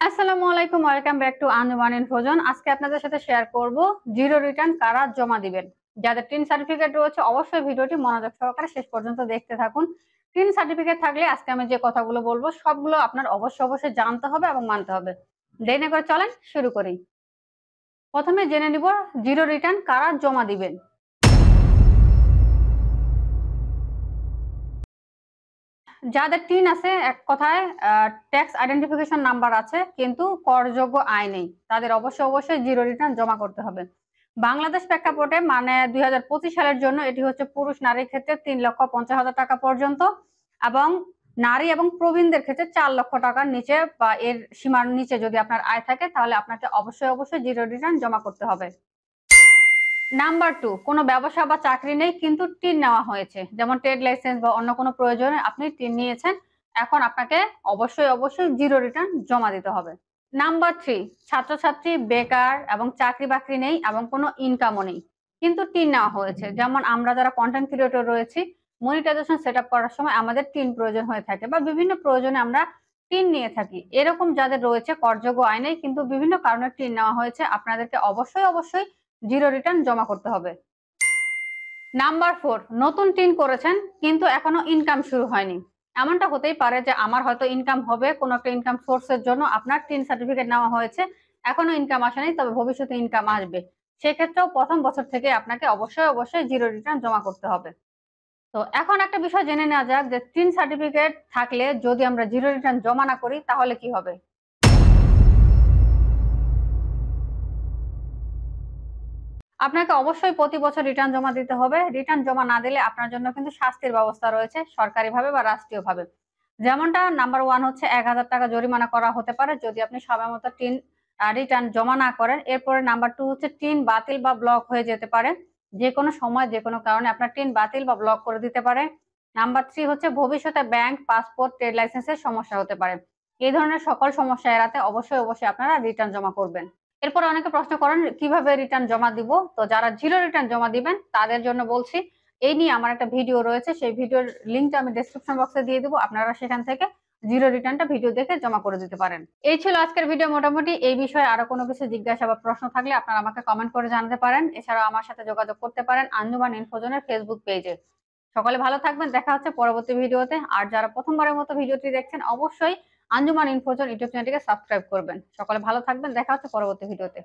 আসসালামু আলাইকুম, welcome back to Anjuman ইনফোজন। আজকে আপনাদের সাথে শেয়ার করব জিরো রিটার্ন কারা জমা দিবেন। যাদের টিন সার্টিফিকেট রয়েছে অবশ্যই ভিডিওটি মনোযোগ সহকারে শেষ পর্যন্ত দেখতে থাকুন। টিন সার্টিফিকেট থাকলে আজকে আমি যে কথাগুলো বলবো সবগুলো আপনার অবশ্যই জানতে হবে এবং মানতে হবে। দেরি না করে চলেন শুরু করি। প্রথমে জেনে নিব জিরো রিটার্ন কারা জমা দিবেন। যাদের টিন আছে, এক কথায় ট্যাক্স আইডেন্টিফিকেশন নাম্বার আছে কিন্তু করযোগ্য আয় নেই, তাদের অবশ্যই জিরো রিটার্ন জমা করতে হবে। বাংলাদেশ প্রেক্ষাপটে মানে 2025 সালের জন্য এটি হচ্ছে পুরুষ নারীর ক্ষেত্রে 3,50,000 টাকা পর্যন্ত এবং নারী এবং প্রবীণদের ক্ষেত্রে 4 লক্ষ টাকার নিচে বা এর সীমার নিচে যদি আপনার আয় থাকে তাহলে আপনাকে অবশ্যই জিরো রিটার্ন জমা করতে হবে। নাম্বার 2, কোনো ব্যবসা বা চাকরি নেই কিন্তু টিন নেওয়া হয়েছে, যেমন ট্রেড লাইসেন্স বা অন্য কোনো প্রয়োজনে আপনি টিন নিয়েছেন, এখন আপনাকে অবশ্যই জিরো রিটার্ন জমা দিতে হবে। নাম্বার 3, ছাত্রছাত্রী, বেকার এবং চাকরি বাকরি নেই এবং কোনো ইনকামও নেই কিন্তু টিন নেওয়া হয়েছে, যেমন আমরা যারা কন্টেন্ট ক্রিয়েটর রয়েছি মনিটাইজেশন সেট আপ করার সময় আমাদের টিন প্রয়োজন হয়ে থাকে বা বিভিন্ন প্রয়োজনে আমরা টিন নিয়ে থাকি। এরকম যাদের রয়েছে করযোগ্য আয় নেই কিন্তু বিভিন্ন কারণে টিন নেওয়া হয়েছে, আপনাদেরকে অবশ্যই জিরো রিটার্ন জমা করতে হবে। নাম্বার 4, নতুন টিন করেছেন কিন্তু এখনো ইনকাম শুরু হয়নি। এমনটা হতেই পারে যে আমার হয়তো ইনকাম হবে, কোনো একটা ইনকাম সোর্সের জন্য আপনার টিন সার্টিফিকেট নেওয়া হয়েছে, এখনো ইনকাম আসেনি, তবে ভবিষ্যতে ইনকাম আসবে। সেক্ষেত্রেও প্রথম বছর থেকে আপনাকে অবশ্যই জিরো রিটার্ন জমা করতে হবে। তো এখন একটা বিষয় জেনে নেওয়া যাক যে টিন সার্টিফিকেট থাকলে যদি আমরা জিরো রিটার্ন জমা না করি তাহলে কি হবে। আপনাকে অবশ্যই প্রতি বছর রিটার্ন জমা দিতে হবে। রিটার্ন জমা না দিলে আপনার জন্য কিন্তু শাস্তির ব্যবস্থা রয়েছে সরকারিভাবে বা রাষ্ট্রীয়ভাবে। যেমনটা নাম্বার 1 হচ্ছে 1,000 টাকা জরিমানা করা হতে পারে যদি আপনি সময় মতো টিন রিটার্ন জমা না করেন। এরপরে নাম্বার 2 হচ্ছে টিন বাতিল বা ব্লক হয়ে যেতে পারে। যে কোনো সময় যে কোনো কারণে আপনার টিন বাতিল বা ব্লক করে দিতে পারে। নাম্বার 3 হচ্ছে ভবিষ্যতে ব্যাংক, পাসপোর্ট, ট্রেড লাইসেন্সের সমস্যা হতে পারে। এই ধরনের সকল সমস্যা এড়াতে অবশ্যই আপনারা রিটার্ন জমা করবেন। এরপর অনেকে প্রশ্ন করেন কিভাবে রিটার্ন জমা দিব। তো যারা জিরো রিটার্ন জমা দিবেন তাদের জন্য বলছি, এই নিয়ে আমার একটা ভিডিও রয়েছে, সেই ভিডিওর লিঙ্কটা আমি ডেসক্রিপশন বক্সে দিয়ে দেবো, আপনারা সেখান থেকে জিরো রিটার্নটা ভিডিও দেখে জমা করে দিতে পারেন। এই ছিল আজকের ভিডিও। মোটামুটি এই বিষয়ে আরো কোনো কিছু জিজ্ঞাসা বা প্রশ্ন থাকলে আপনারা আমাকে কমেন্ট করে জানাতে পারেন। এছাড়াও আমার সাথে যোগাযোগ করতে পারেন আঞ্জুমান ইনফোজনের ফেসবুক পেজে। সকলে ভালো থাকবেন, দেখা হচ্ছে পরবর্তী ভিডিওতে। আর যারা প্রথমবারের মতো ভিডিওটি দেখছেন অবশ্যই আঞ্জুমান ইনফোজন ইউটিউব চ্যানেলটিকে সাবস্ক্রাইব করবেন। সকলে ভালো থাকবেন, দেখা হচ্ছে পরবর্তী ভিডিওতে।